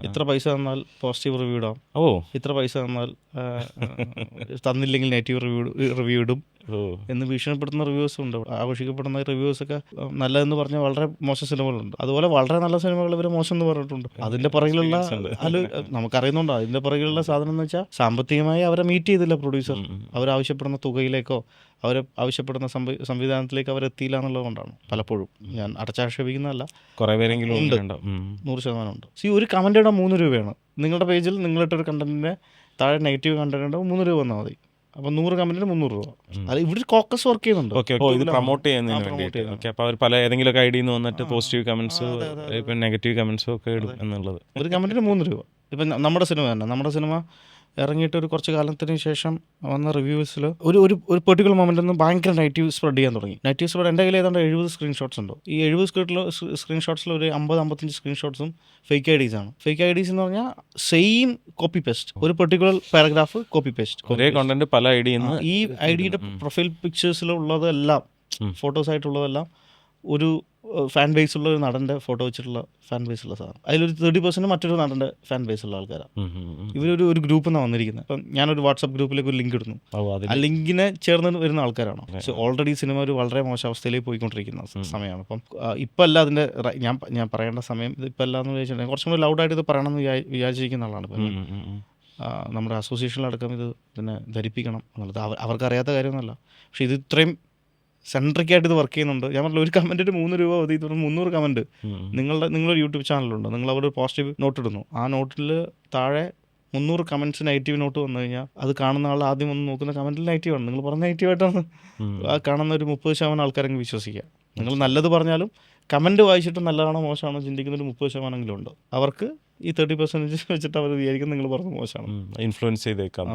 ഇത്ര പൈസ തന്നാൽ പോസിറ്റീവ് റിവ്യൂ ഇടാം, ഇത്ര പൈസ തന്നാൽ തന്നില്ലെങ്കിൽ നെഗറ്റീവ് റിവ്യൂ ഇടും എന്ന് ഭീഷണിപ്പെടുത്തുന്ന റിവ്യൂസ് ഉണ്ട്. ആഘോഷിക്കപ്പെടുന്ന റിവ്യൂസൊക്കെ നല്ലതെന്ന് പറഞ്ഞാൽ വളരെ മോശം സിനിമകളുണ്ട്. അതുപോലെ വളരെ നല്ല സിനിമകൾ ഇവർ മോശം എന്ന് പറഞ്ഞിട്ടുണ്ട്. അതിന്റെ പുറകിലുള്ള നമുക്കറിയുന്നുണ്ടോ അതിന്റെ പുറകിലുള്ള സാധനം എന്ന് വെച്ചാൽ സാമ്പത്തികമായി അവരെ മീറ്റ് ചെയ്തില്ല പ്രൊഡ്യൂസർ. അവരാവശ്യപ്പെടുന്ന തുകയിലേക്കോ അവർ ആവശ്യപ്പെടുന്ന സംവിധാനത്തിലേക്ക് അവരെത്തിയില്ല എന്നുള്ളതുകൊണ്ടാണ് പലപ്പോഴും. ഞാൻ അടച്ചാക്ഷേപിക്കുന്നതല്ല, കുറേ പേരെങ്കിലും ഉണ്ട്, 100% ഉണ്ട്. ഒരു കമൻറ്റിയുടെ 3 രൂപയാണ്. നിങ്ങളുടെ പേജിൽ നിങ്ങളിട്ടൊരു കണ്ടന്റിന്റെ താഴെ നെഗറ്റീവ് കണ്ടന്റ് ഉണ്ടെങ്കിൽ 3 രൂപ വന്നാൽ മതി. അപ്പം 100 കമന്റിന് 300 രൂപ. അത് ഇവിടെ കോക്കസ് വർക്ക് ചെയ്യുന്നുണ്ട്. ഇത് പ്രൊമോട്ട് ചെയ്യുന്നതിന് വേണ്ടിയിട്ട്. അപ്പോൾ അവർ പല ഏതെങ്കിലും ഒക്കെ ഐഡിയിൽ നിന്ന് വന്നിട്ട് പോസിറ്റീവ് കമന്റ്സ് ഇപ്പം നെഗറ്റീവ് കമന്റ്സും ഒക്കെ ഇടും എന്നുള്ളത്. ഒരു കമന്റിന് 3 രൂപ. ഇപ്പം നമ്മുടെ സിനിമ തന്നെ, നമ്മുടെ സിനിമ ഇറങ്ങിയിട്ട് ഒരു കുറച്ച് കാലത്തിന് ശേഷം വന്ന റിവ്യൂസിൽ ഒരു പെർട്ടിക്കുലർ മൊമെന്റിൽ നിന്ന് ഭയങ്കര നെഗറ്റീവ് സ്പ്രെഡ് ചെയ്യാൻ തുടങ്ങി. നെഗറ്റീവ് സ്പ്രെഡ് എൻ്റെ കയ്യിൽ ഏതാണ്ട് 70 സ്ക്രീൻഷോട്ട്സ് ഉണ്ട്. ഈ 70 സ്ക്രീൻഷോട്ട്സിൽ ഒരു 50-55 സ്ക്രീൻഷോട്ട്സും ഫേക്ക് ഐഡീസ് ആണ്. ഫേക്ക് ഐഡീസ് എന്ന് പറഞ്ഞാൽ സെയിം കോപ്പി പേസ്റ്റ്, ഒരു പെർട്ടിക്കുലർ പാരഗ്രാഫ് കോപ്പി പേസ്റ്റ്, ഒരേ കണ്ടന്റ് പല ഐഡിയിൽ നിന്ന്. ഈ ഐഡിയുടെ പ്രൊഫൈൽ പിക്ചേഴ്സിലുള്ളതെല്ലാം, ഫോട്ടോസ് ആയിട്ടുള്ളതെല്ലാം ഒരു ഫാൻ ബേസ് ഉള്ള ഒരു നടൻ്റെ ഫോട്ടോ വെച്ചിട്ടുള്ള ഫാൻ ബേസ് ഉള്ള സാധനം. അതിലൊരു 30% മറ്റൊരു നടൻ്റെ ഫാൻ ബേസ് ഉള്ള ആൾക്കാരാണ്. ഇവരൊരു ഗ്രൂപ്പിൽ നിന്നാണ് വന്നിരിക്കുന്നത്. ഇപ്പം ഞാനൊരു വാട്സാപ്പ് ഗ്രൂപ്പിലേക്ക് ഒരു ലിങ്ക് ഇടുന്നു, ആ ലിങ്കിനെ ചേർന്ന് വരുന്ന ആൾക്കാരാണ്. പക്ഷേ ഓൾറെഡി സിനിമ ഒരു വളരെ മോശം അവസ്ഥയിലേക്ക് പോയിക്കൊണ്ടിരിക്കുന്ന സമയമാണ്. അപ്പം ഇപ്പം അല്ല അതിൻ്റെ ഞാൻ പറയേണ്ട സമയം ഇതിപ്പോൾ അല്ല എന്ന് വിചാരിച്ചിട്ടുണ്ടെങ്കിൽ കുറച്ചും കൂടി ലൗഡായിട്ട് ഇത് പറയണമെന്ന് വിചാരിച്ചിരിക്കുന്ന ആളാണ്. ഇപ്പം നമ്മുടെ അസോസിയേഷനിലടക്കം ഇതിനെ ധരിപ്പിക്കണം എന്നുള്ളത് അവർക്കറിയാത്ത കാര്യമൊന്നുമല്ല. പക്ഷേ ഇത് ഇത്രയും സെൻട്രിക്കായിട്ട് ഇത് വർക്ക് ചെയ്യുന്നുണ്ട്. ഞാൻ പറഞ്ഞില്ല, ഒരു കമൻറ്റിന് 3 രൂപ മതി. ഇത് 300 കമൻറ്റ്. നിങ്ങളുടെ യൂട്യൂബ് ചാനലുണ്ട്, നിങ്ങൾ അവിടെ ഒരു പോസിറ്റീവ് നോട്ട് ഇടുന്നു, ആ നോട്ടിൽ താഴെ 300 കമൻറ്റ്സ് നെഗറ്റീവ് നോട്ട് വന്നു കഴിഞ്ഞാൽ അത് കാണുന്ന ആൾ ആദ്യം ഒന്ന് നോക്കുന്ന കമൻറ്റിൽ നെഗറ്റീവാണ്. നിങ്ങൾ പറഞ്ഞ നെഗറ്റീവായിട്ടാണ് ആ കാണുന്ന ഒരു 30% ആൾക്കാരെങ്കിലും വിശ്വസിക്കുക. നിങ്ങൾ നല്ലത് പറഞ്ഞാലും കമൻറ്റ് വായിച്ചിട്ട് നല്ലതാണോ മോശമാണോ ചിന്തിക്കുന്നൊരു 30% ഉണ്ട്. അവർക്ക് ഈ 30% വെച്ചിട്ട് അവർ വിചാരിക്കും നിങ്ങൾ പറഞ്ഞത് മോശമാണ്. ഇൻഫ്ലുവൻസ് ചെയ്തേക്കാം.